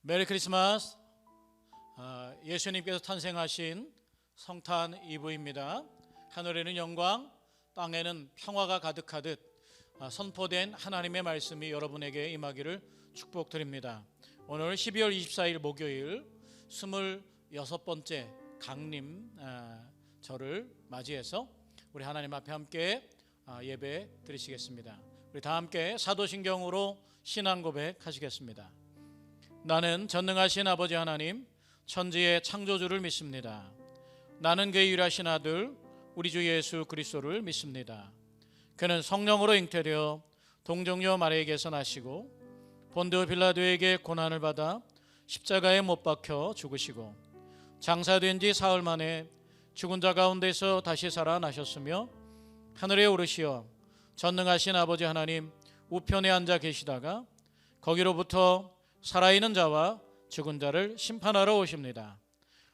메리 크리스마스. 예수님께서 탄생하신 성탄 이브입니다. 하늘에는 영광, 땅에는 평화가 가득하듯 선포된 하나님의 말씀이 여러분에게 임하기를 축복드립니다. 오늘 12월 24일 목요일 26번째 강림절을 맞이해서 우리 하나님 앞에 함께 예배 드리시겠습니다. 우리 다 함께 사도신경으로 신앙 고백하시겠습니다. 나는 전능하신 아버지 하나님, 천지의 창조주를 믿습니다. 나는 그의 유일하신 아들 우리 주 예수 그리스도를 믿습니다. 그는 성령으로 잉태되어 동정녀 마리아에게서 나시고 본디오 빌라도에게 고난을 받아 십자가에 못 박혀 죽으시고 장사된 지 사흘 만에 죽은 자 가운데서 다시 살아나셨으며 하늘에 오르시어 전능하신 아버지 하나님 우편에 앉아 계시다가 거기로부터 살아있는 자와 죽은 자를 심판하러 오십니다.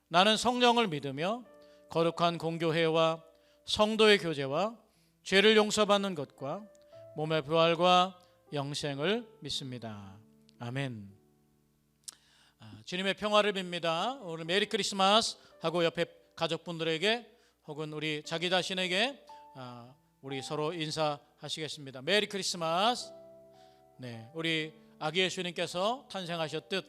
나는 성령을 믿으며 거룩한 공교회와 성도의 교제와 죄를 용서받는 것과 몸의 부활과 영생을 믿습니다. 아멘. 주님의 평화를 빕니다. 오늘 메리 크리스마스 하고 옆에 가족분들에게 혹은 우리 자기 자신에게 우리 서로 인사하시겠습니다. 메리 크리스마스. 네, 우리 아기 예수님께서 탄생하셨듯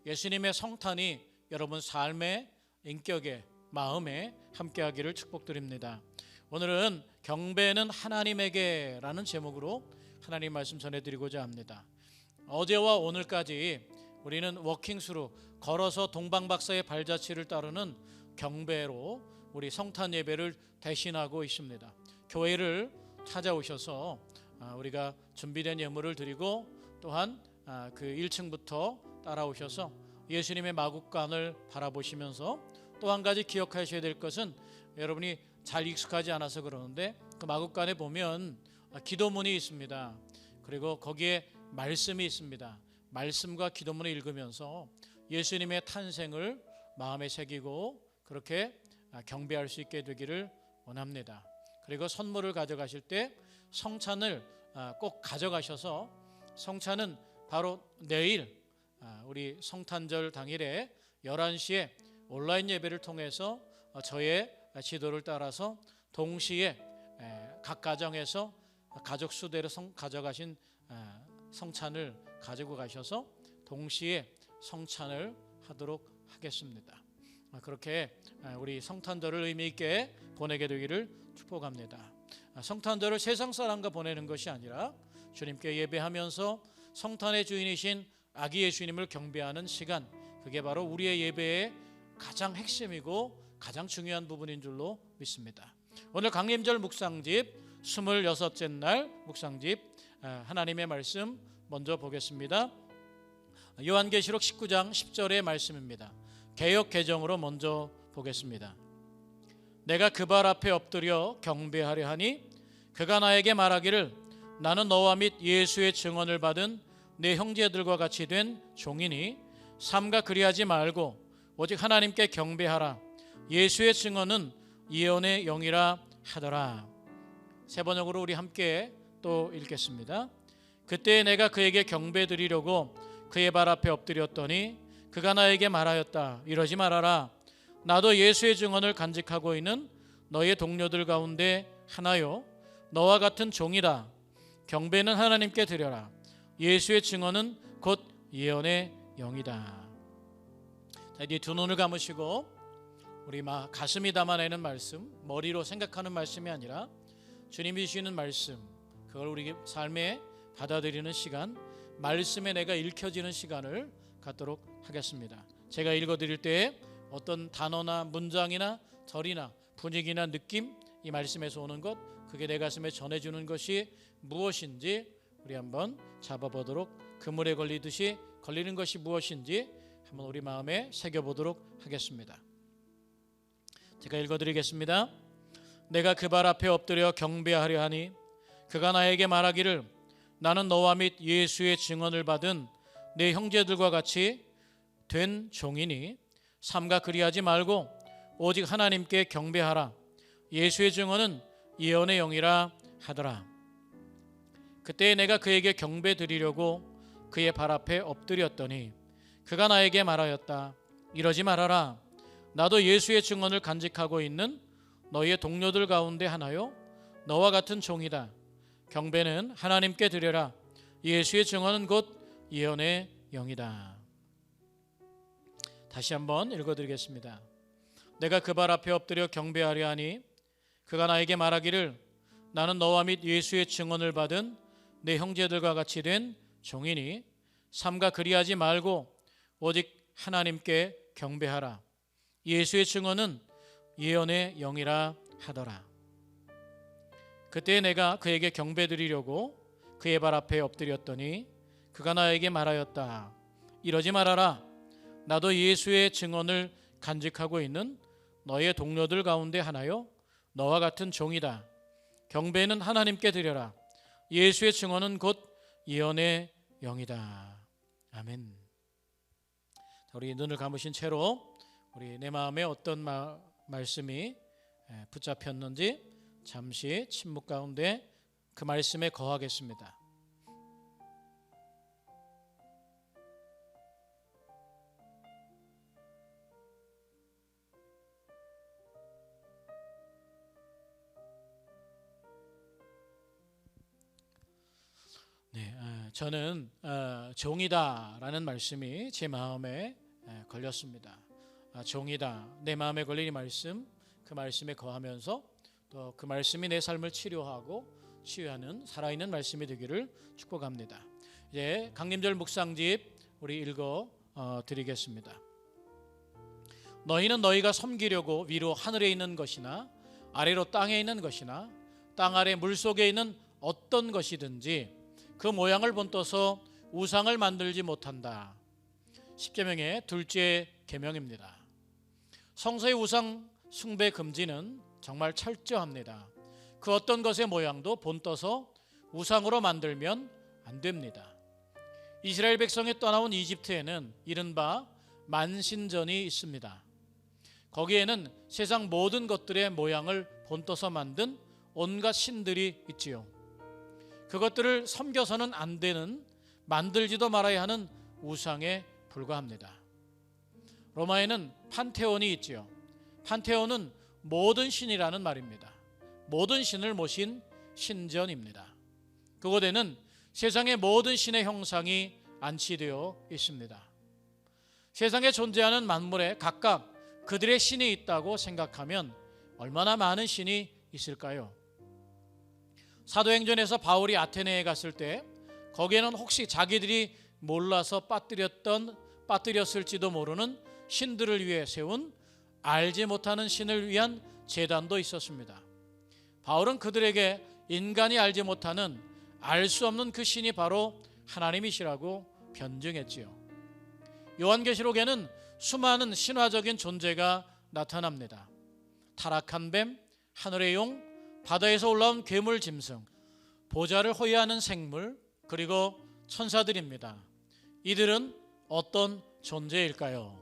예수님의 성탄이 여러분 삶의 인격에 마음에 함께하기를 축복드립니다. 오늘은 경배는 하나님에게 라는 제목으로 하나님 말씀 전해드리고자 합니다. 어제와 오늘까지 우리는 워킹스루 걸어서 동방박사의 발자취를 따르는 경배로 우리 성탄 예배를 대신하고 있습니다. 교회를 찾아오셔서 우리가 준비된 예물을 드리고 또한 그 1층부터 따라오셔서 예수님의 마국간을 바라보시면서 또 한 가지 기억하셔야 될 것은 여러분이 잘 익숙하지 않아서 그러는데 그 마국간에 보면 기도문이 있습니다. 그리고 거기에 말씀이 있습니다. 말씀과 기도문을 읽으면서 예수님의 탄생을 마음에 새기고 그렇게 경배할 수 있게 되기를 원합니다. 그리고 선물을 가져가실 때 성찬을 꼭 가져가셔서 성찬은 바로 내일 우리 성탄절 당일에 11시에 온라인 예배를 통해서 저의 지도를 따라서 동시에 각 가정에서 가족 수대로 가져가신 성찬을 가지고 가셔서 동시에 성찬을 하도록 하겠습니다. 그렇게 우리 성탄절을 의미 있게 보내게 되기를 축복합니다. 성탄절을 세상 사람과 보내는 것이 아니라 주님께 예배하면서 성탄의 주인이신 아기 예수님을 경배하는 시간, 그게 바로 우리의 예배의 가장 핵심이고 가장 중요한 부분인 줄로 믿습니다. 오늘 강림절 묵상집 26째 날 묵상집 하나님의 말씀 먼저 보겠습니다. 요한계시록 19장 10절의 말씀입니다. 개역 개정으로 먼저 보겠습니다. 내가 그 발 앞에 엎드려 경배하려 하니 그가 나에게 말하기를 나는 너와 및 예수의 증언을 받은 내 형제들과 같이 된 종이니 삼가 그리하지 말고 오직 하나님께 경배하라. 예수의 증언은 예언의 영이라 하더라. 세 번역으로 우리 함께 또 읽겠습니다. 그때 내가 그에게 경배 드리려고 그의 발 앞에 엎드렸더니 그가 나에게 말하였다. 이러지 말아라. 나도 예수의 증언을 간직하고 있는 너의 동료들 가운데 하나요. 너와 같은 종이다. 경배는 하나님께 드려라. 예수의 증언은 곧 예언의 영이다. 자, 이제 두 눈을 감으시고 우리 가슴이 담아내는 말씀, 머리로 생각하는 말씀이 아니라 주님이 주시는 말씀, 그걸 우리 삶에 받아들이는 시간, 말씀에 내가 읽혀지는 시간을 갖도록 하겠습니다. 제가 읽어드릴 때 어떤 단어나 문장이나 절이나 분위기나 느낌, 이 말씀에서 오는 것, 그게 내 가슴에 전해주는 것이 무엇인지 우리 한번 잡아보도록, 그물에 걸리듯이 걸리는 것이 무엇인지 한번 우리 마음에 새겨보도록 하겠습니다. 제가 읽어드리겠습니다. 내가 그 발 앞에 엎드려 경배하려 하니 그가 나에게 말하기를 나는 너와 및 예수의 증언을 받은 내 형제들과 같이 된 종이니 삼가 그리하지 말고 오직 하나님께 경배하라. 예수의 증언은 예언의 영이라 하더라. 그때 내가 그에게 경배 드리려고 그의 발 앞에 엎드렸더니 그가 나에게 말하였다. 이러지 말아라. 나도 예수의 증언을 간직하고 있는 너희의 동료들 가운데 하나요? 너와 같은 종이다. 경배는 하나님께 드려라. 예수의 증언은 곧 예언의 영이다. 다시 한번 읽어드리겠습니다. 내가 그 발 앞에 엎드려 경배하려 하니 그가 나에게 말하기를 나는 너와 및 예수의 증언을 받은 내 형제들과 같이 된 종이니 삼가 그리하지 말고 오직 하나님께 경배하라. 예수의 증언은 예언의 영이라 하더라. 그때 내가 그에게 경배드리려고 그의 발 앞에 엎드렸더니 그가 나에게 말하였다. 이러지 말아라. 나도 예수의 증언을 간직하고 있는 너의 동료들 가운데 하나요? 너와 같은 종이다. 경배는 하나님께 드려라. 예수의 증언은 곧 예언의 영이다. 아멘. 우리 눈을 감으신 채로 우리 내 마음에 어떤 말씀이 붙잡혔는지 잠시 침묵 가운데 그 말씀에 거하겠습니다. 저는 종이다라는 말씀이 제 마음에 걸렸습니다. 종이다, 내 마음에 걸린 이 말씀, 그 말씀에 거하면서 또 그 말씀이 내 삶을 치료하고 치유하는 살아있는 말씀이 되기를 축복합니다. 이제 강림절 묵상집 우리 읽어 드리겠습니다. 너희는 너희가 섬기려고 위로 하늘에 있는 것이나 아래로 땅에 있는 것이나 땅 아래 물속에 있는 어떤 것이든지 그 모양을 본떠서 우상을 만들지 못한다. 십계명의 둘째 계명입니다. 성서의 우상 숭배 금지는 정말 철저합니다. 그 어떤 것의 모양도 본떠서 우상으로 만들면 안 됩니다. 이스라엘 백성이 떠나온 이집트에는 이른바 만신전이 있습니다. 거기에는 세상 모든 것들의 모양을 본떠서 만든 온갖 신들이 있지요. 그것들을 섬겨서는 안 되는, 만들지도 말아야 하는 우상에 불과합니다. 로마에는 판테온이 있지요. 판테온은 모든 신이라는 말입니다. 모든 신을 모신 신전입니다. 그곳에는 세상의 모든 신의 형상이 안치되어 있습니다. 세상에 존재하는 만물에 각각 그들의 신이 있다고 생각하면 얼마나 많은 신이 있을까요? 사도행전에서 바울이 아테네에 갔을 때 거기에는 혹시 자기들이 몰라서 빠뜨렸을지도 모르는 신들을 위해 세운 알지 못하는 신을 위한 제단도 있었습니다. 바울은 그들에게 인간이 알지 못하는 알 수 없는 그 신이 바로 하나님이시라고 변증했지요. 요한계시록에는 수많은 신화적인 존재가 나타납니다. 타락한 뱀, 하늘의 용, 바다에서 올라온 괴물 짐승, 보좌를 호위하는 생물, 그리고 천사들입니다. 이들은 어떤 존재일까요?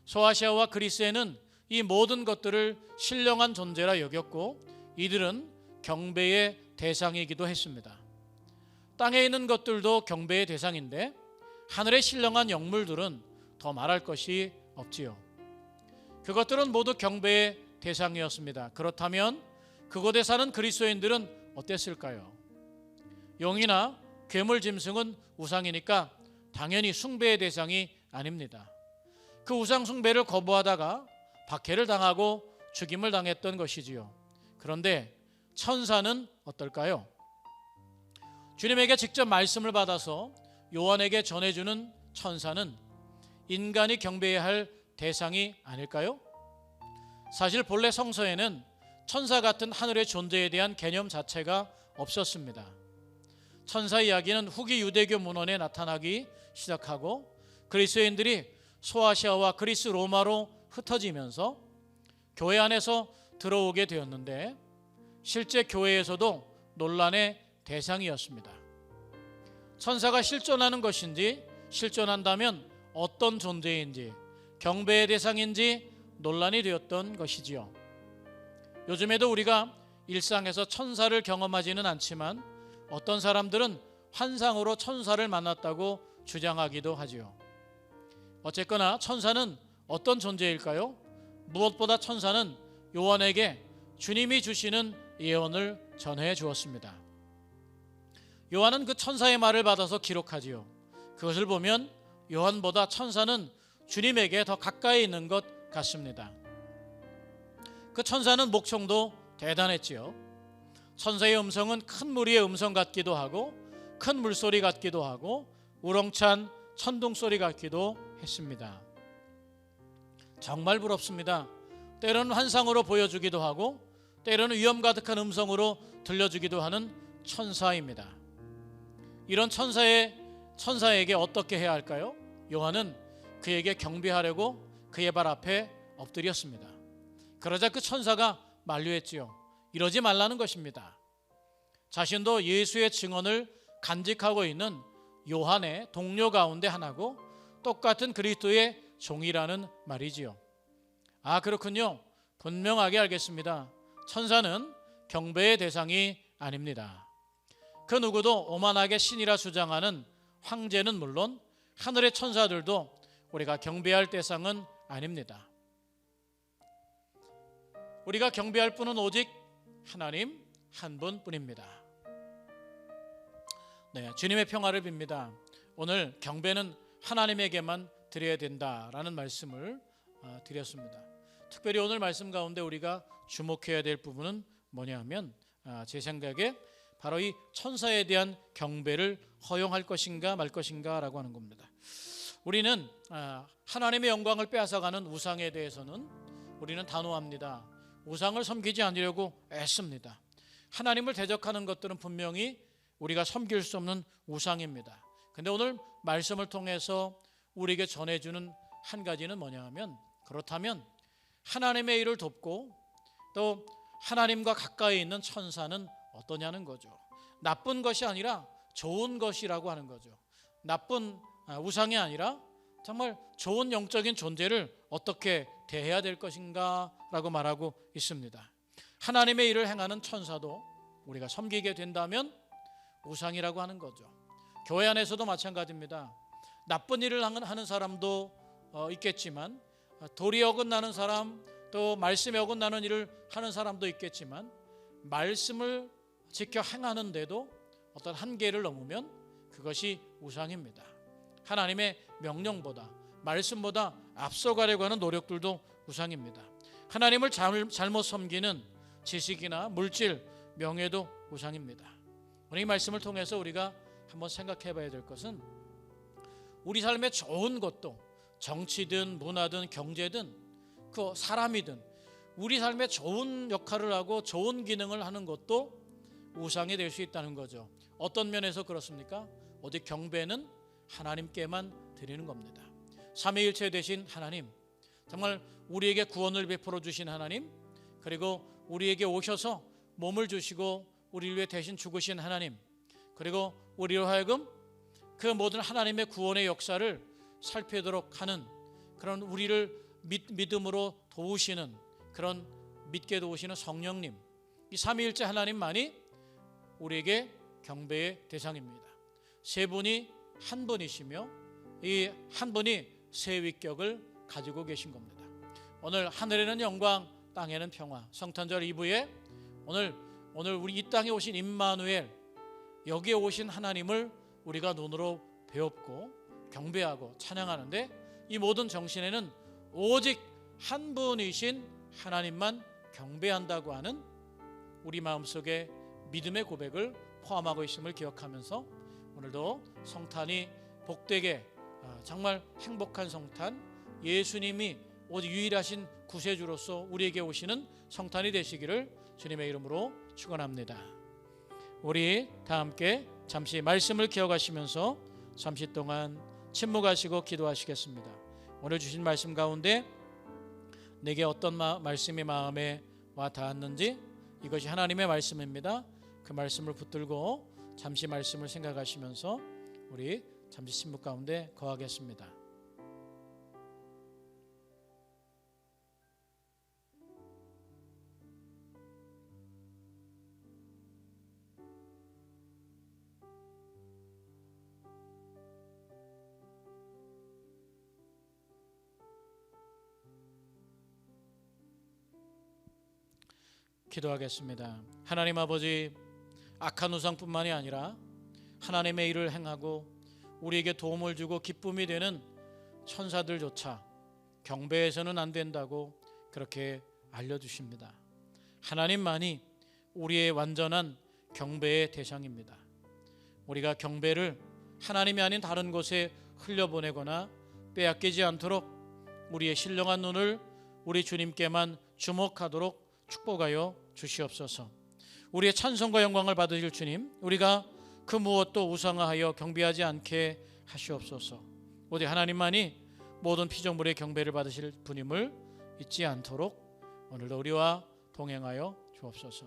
소아시아와 그리스에는 이 모든 것들을 신령한 존재라 여겼고 이들은 경배의 대상이기도 했습니다. 땅에 있는 것들도 경배의 대상인데 하늘의 신령한 영물들은 더 말할 것이 없지요. 그것들은 모두 경배의 대상이었습니다. 그렇다면 그곳에 사는 그리스도인들은 어땠을까요? 용이나 괴물 짐승은 우상이니까 당연히 숭배의 대상이 아닙니다. 그 우상 숭배를 거부하다가 박해를 당하고 죽임을 당했던 것이지요. 그런데 천사는 어떨까요? 주님에게 직접 말씀을 받아서 요한에게 전해주는 천사는 인간이 경배해야 할 대상이 아닐까요? 사실 본래 성서에는 천사 같은 하늘의 존재에 대한 개념 자체가 없었습니다. 천사 이야기는 후기 유대교 문헌에 나타나기 시작하고 그리스도인들이 소아시아와 그리스 로마로 흩어지면서 교회 안에서 들어오게 되었는데 실제 교회에서도 논란의 대상이었습니다. 천사가 실존하는 것인지 실존한다면 어떤 존재인지 경배의 대상인지 논란이 되었던 것이지요. 요즘에도 우리가 일상에서 천사를 경험하지는 않지만 어떤 사람들은 환상으로 천사를 만났다고 주장하기도 하지요. 어쨌거나 천사는 어떤 존재일까요? 무엇보다 천사는 요한에게 주님이 주시는 예언을 전해 주었습니다. 요한은 그 천사의 말을 받아서 기록하지요. 그것을 보면 요한보다 천사는 주님에게 더 가까이 있는 것 같습니다. 그 천사는 목청도 대단했지요. 천사의 음성은 큰 무리의 음성 같기도 하고 큰 물소리 같기도 하고 우렁찬 천둥 소리 같기도 했습니다. 정말 부럽습니다. 때로는 환상으로 보여주기도 하고 때로는 위험 가득한 음성으로 들려주기도 하는 천사입니다. 이런 천사에게 어떻게 해야 할까요? 요한은 그에게 경배하려고 그의 발 앞에 엎드렸습니다. 그러자 그 천사가 만류했지요. 이러지 말라는 것입니다. 자신도 예수의 증언을 간직하고 있는 요한의 동료 가운데 하나고 똑같은 그리스도의 종이라는 말이지요. 아, 그렇군요. 분명하게 알겠습니다. 천사는 경배의 대상이 아닙니다. 그 누구도 오만하게 신이라 주장하는 황제는 물론 하늘의 천사들도 우리가 경배할 대상은 아닙니다. 우리가 경배할 분은 오직 하나님 한 분뿐입니다. 네, 주님의 평화를 빕니다. 오늘 경배는 하나님에게만 드려야 된다라는 말씀을 드렸습니다. 특별히 오늘 말씀 가운데 우리가 주목해야 될 부분은 뭐냐 하면 제 생각에 바로 이 천사에 대한 경배를 허용할 것인가 말 것인가 라고 하는 겁니다. 우리는 하나님의 영광을 빼앗아가는 우상에 대해서는 우리는 단호합니다. 우상을 섬기지 않으려고 애씁니다. 하나님을 대적하는 것들은 분명히 우리가 섬길 수 없는 우상입니다. 근데 오늘 말씀을 통해서 우리에게 전해주는 한 가지는 뭐냐 하면 그렇다면 하나님의 일을 돕고 또 하나님과 가까이 있는 천사는 어떠냐는 거죠. 나쁜 것이 아니라 좋은 것이라고 하는 거죠. 나쁜 우상이 아니라 정말 좋은 영적인 존재를 어떻게 대해야 될 것인가 라고 말하고 있습니다. 하나님의 일을 행하는 천사도 우리가 섬기게 된다면 우상이라고 하는 거죠. 교회 안에서도 마찬가지입니다. 나쁜 일을 하는 사람도 있겠지만 도리에 어긋나는 사람 또 말씀에 어긋나는 일을 하는 사람도 있겠지만 말씀을 지켜 행하는데도 어떤 한계를 넘으면 그것이 우상입니다. 하나님의 명령보다 말씀보다 앞서가려고 하는 노력들도 우상입니다. 하나님을 잘못 섬기는 지식이나 물질, 명예도 우상입니다. 오늘 이 말씀을 통해서 우리가 한번 생각해 봐야 될 것은 우리 삶에 좋은 것도 정치든 문화든 경제든 그 사람이든 우리 삶에 좋은 역할을 하고 좋은 기능을 하는 것도 우상이 될 수 있다는 거죠. 어떤 면에서 그렇습니까? 오직 경배는 하나님께만 드리는 겁니다. 삼위일체 되신 하나님, 정말 우리에게 구원을 베풀어 주신 하나님, 그리고 우리에게 오셔서 몸을 주시고 우리를 위해 대신 죽으신 하나님, 그리고 우리로 하여금 그 모든 하나님의 구원의 역사를 살피도록 하는 그런 우리를 믿음으로 도우시는 그런 믿게 도우시는 성령님, 이 삼위일체 하나님만이 우리에게 경배의 대상입니다. 세 분이 한 분이시며 이 한 분이 세 위격을 가지고 계신 겁니다. 오늘 하늘에는 영광, 땅에는 평화. 성탄절 2부에 오늘 우리 이 땅에 오신 임마누엘, 여기에 오신 하나님을 우리가 눈으로 배웠고 경배하고 찬양하는데 이 모든 정신에는 오직 한 분이신 하나님만 경배한다고 하는 우리 마음속에 믿음의 고백을 포함하고 있음을 기억하면서 오늘도 성탄이 복되게 정말 행복한 성탄, 예수님이 오직 유일하신 구세주로서 우리에게 오시는 성탄이 되시기를 주님의 이름으로 축원합니다. 우리 다 함께 잠시 말씀을 기억하시면서 잠시 동안 침묵하시고 기도하시겠습니다. 오늘 주신 말씀 가운데 내게 어떤 말씀이 마음에 와 닿았는지 이것이 하나님의 말씀입니다. 그 말씀을 붙들고 잠시 말씀을 생각하시면서 우리 잠시 침묵 가운데 거하겠습니다. 기도하겠습니다. 하나님 아버지, 악한 우상뿐만이 아니라 하나님의 일을 행하고 우리에게 도움을 주고 기쁨이 되는 천사들조차 경배해서는 안 된다고 그렇게 알려주십니다. 하나님만이 우리의 완전한 경배의 대상입니다. 우리가 경배를 하나님이 아닌 다른 곳에 흘려보내거나 빼앗기지 않도록 우리의 신령한 눈을 우리 주님께만 주목하도록 축복하여 주시옵소서. 우리의 찬송과 영광을 받으실 주님, 우리가 그 무엇도 우상화하여 경배하지 않게 하시옵소서. 오직 하나님만이 모든 피조물의 경배를 받으실 분임을 잊지 않도록 오늘도 우리와 동행하여 주옵소서.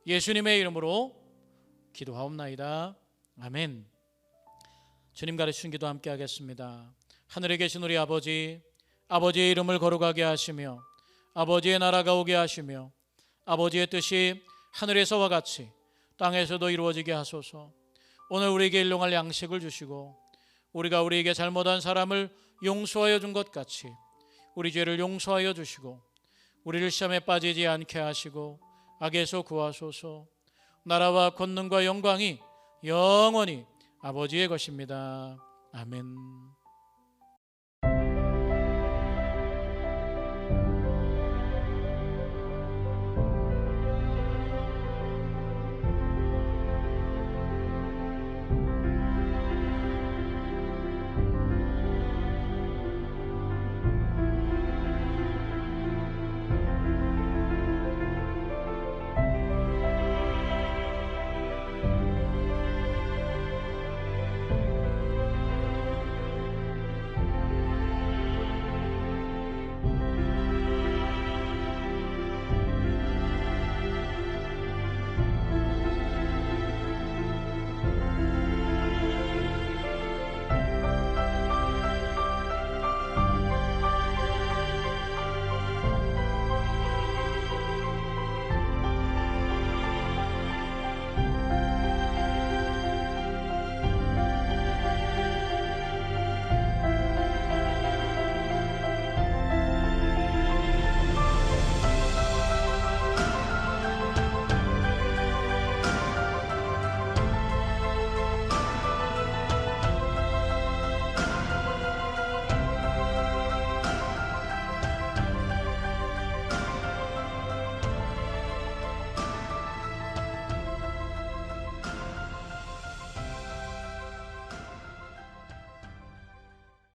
예수님의 이름으로 기도하옵나이다. 아멘. 주님 가르치신 기도 함께 하겠습니다. 하늘에 계신 우리 아버지, 아버지의 이름을 거룩하게 하시며 아버지의 나라가 오게 하시며 아버지의 뜻이 하늘에서와 같이 땅에서도 이루어지게 하소서. 오늘 우리에게 일용할 양식을 주시고 우리가 우리에게 잘못한 사람을 용서하여 준 것 같이 우리 죄를 용서하여 주시고 우리를 시험에 빠지지 않게 하시고 악에서 구하소서. 나라와 권능과 영광이 영원히 아버지의 것입니다. 아멘.